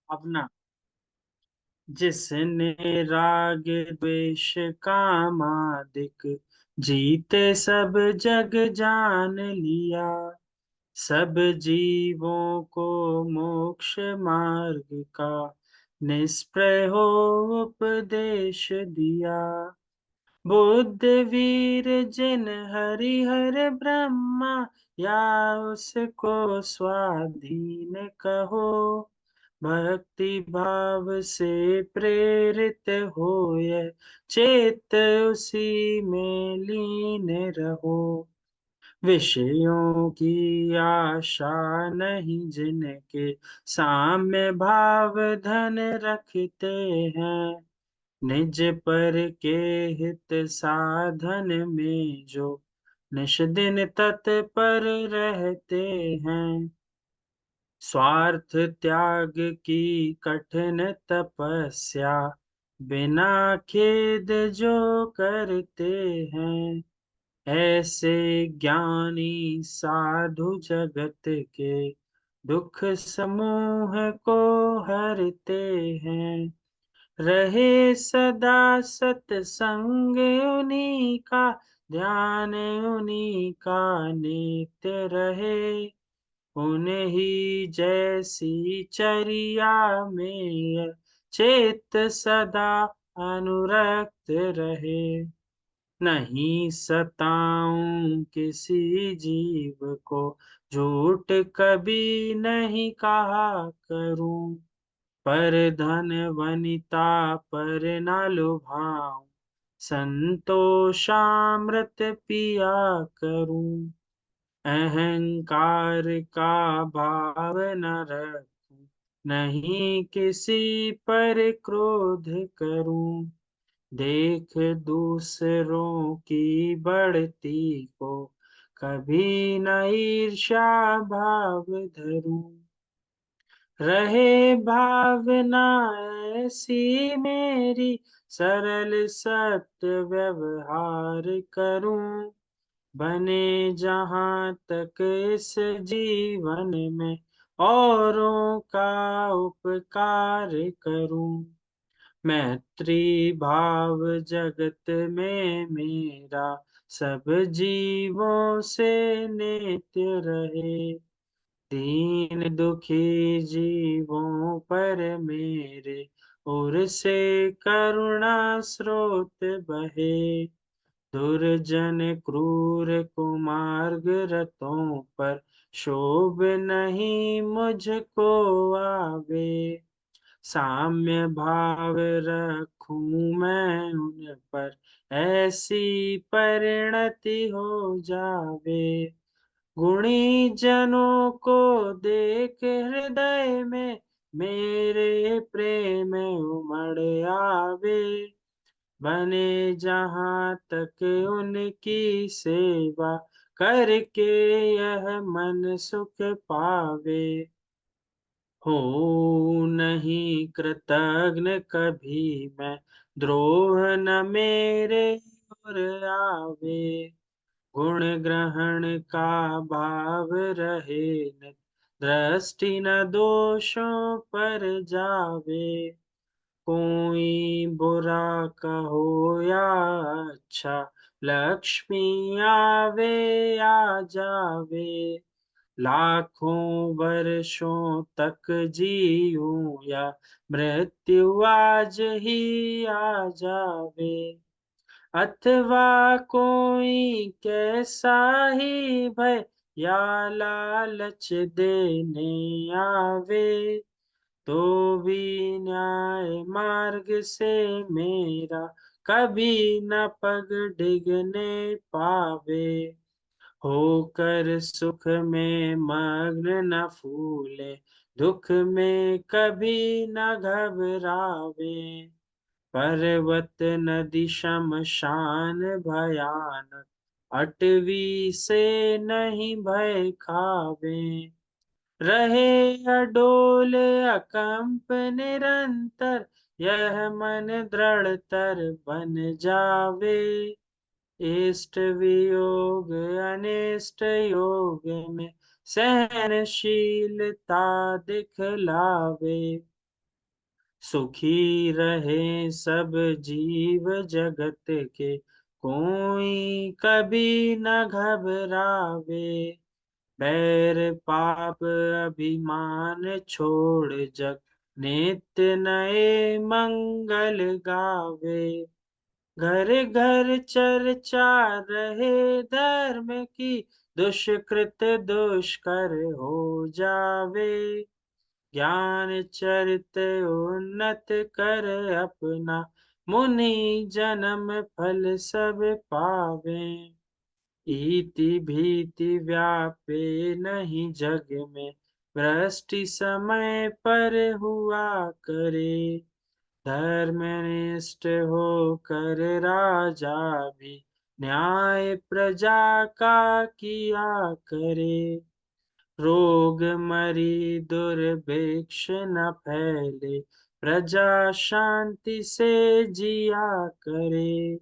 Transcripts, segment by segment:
अपना जिसने राग द्वेष कामादिक जीते सब जग जान लिया, सब जीवों को मोक्ष मार्ग का निष्प्रय हो उपदेश दिया। बुद्ध वीर जिन हरिहर ब्रह्मा, या उसको स्वाधीन कहो, भक्ति भाव से प्रेरित होए, चेत उसी में लीन रहो। विषयों की आशा नहीं जिनके, साम्य भाव धन रखते हैं, निज पर के हित साधन में जो निश दिन तत्पर रहते हैं। स्वार्थ त्याग की कठिन तपस्या, बिना खेद जो करते हैं, ऐसे ज्ञानी साधु जगत के दुख समूह को हरते हैं। रहे सदा सत्संग उन्हीं का, ध्यान उन्हीं का नित्य रहे, उन्हीं जैसी चर्या में चेत सदा अनुरक्त रहे। नहीं सताऊं किसी जीव को, झूठ कभी नहीं कहा करूं, पर धन वनिता पर न लुभाऊं, संतोषामृत पिया करूं। अहंकार का भाव न रखूं, नहीं किसी पर क्रोध करूं, देख दूसरों की बढ़ती को कभी न ईर्ष्या भाव धरूं। रहे भावना ऐसी मेरी, सरल सत्य व्यवहार करूं, बने जहाँ तक इस जीवन में औरों का उपकार करूं। मैत्री भाव जगत में मेरा, सब जीवों से नित्य रहे, दीन दुखी जीवों पर मेरे ओर से करुणा स्रोत बहे। दुर्जन क्रूर कुमार्ग रतों पर शोभ नहीं मुझको आवे, साम्य भाव रखूं मैं उन पर, ऐसी परिणति हो जावे। गुणी जनों को देख हृदय में, मेरे प्रेम उमड़ आवे, बने जहाँ तक उनकी सेवा करके यह मन सुख पावे। हो नहीं कृतघ्न कभी मैं, द्रोह न मेरे ओर आवे, गुण ग्रहण का भाव रहे नित, दृष्टि न दोषों पर जावे। कोई बुरा कहो या अच्छा, लक्ष्मी आवे या जावे, लाखों वर्षों तक जीऊं या मृत्यु आज ही आ जावे। अथवा कोई कैसा ही भय या लालच देने आवे, तो भी न्याय मार्ग से मेरा कभी न पग डिगने पावे। होकर सुख में मग्न न फूले, दुख में कभी न घबरावे, पर्वत नदी शमशान भयानक, अटवी से नहीं भय खावे, रहे अडोल अकंप निरंतर, यह मन दृढ़तर बन जावे। इष्ट वियोग अनिष्ट योग में सहनशीलता दिखलावे, सुखी रहे सब जीव जगत के, कोई कभी न घबरावे। बैर पाप अभिमान छोड़ जग, नित्य नए मंगल गावे। घर घर चर्चा रहे धर्म की, दुष्कृत दुष्कर हो जावे। ज्ञान चरित उन्नत कर अपना, मुनि जन्म फल सब पावे। इति भीति व्यापे नहीं जग में, वृष्टि समय पर हुआ करे। धर्मनिष्ठ होकर राजा भी, न्याय प्रजा का किया करे। रोग मरी दुर्भिक्ष न फैले, प्रजा शांति से जिया करे।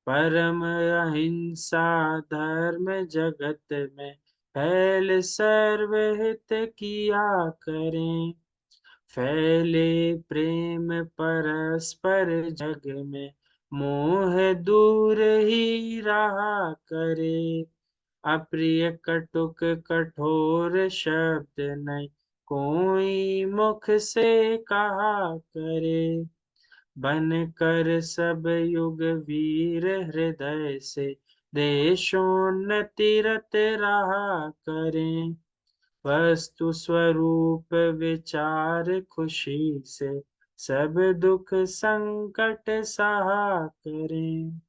परम अहिंसा धर्म जगत में, फैल सर्वहित किया करें। फैले प्रेम परस्पर जग में, मोह दूर ही रहा करे। अप्रिय कटुक कठोर शब्द नहीं, कोई मुख से कहा करे। बन कर सब युग वीर हृदय से, देशोन्नति रत रहा करें। वस्तु स्वरूप विचार खुशी से, सब दुख संकट सहा करें।